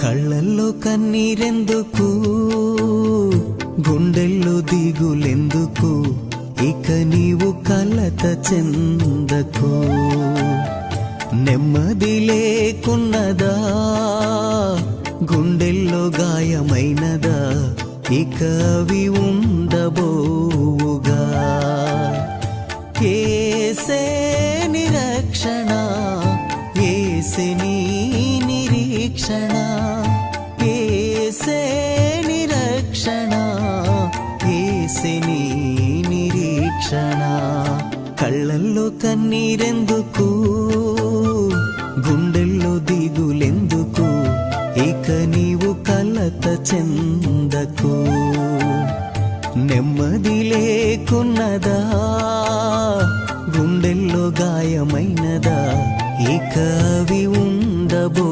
కళ్ళల్లో కన్నీరెందుకు, గుండెల్లో దిగులెందుకు, ఇక నీవు కలత చెందకు. నెమ్మది లేకున్నదా, గుండెల్లో గాయమైనదా, ఇక అవి ఉండబోవుగా. యేసే నిరక్షణ, యేసే నీ నిరీక్షణ, యేసే నిరక్షణ, యేసే నీ నిరీక్షణ. కళ్ళల్లో కన్నీరెందుకు, గుండెల్లో దిగులెందుకు, ఇక నీవు కలత చెందకు. నెమ్మది లేకున్నదా, గుండెల్లో గాయమైనదా, ఇక అవి ఉండబో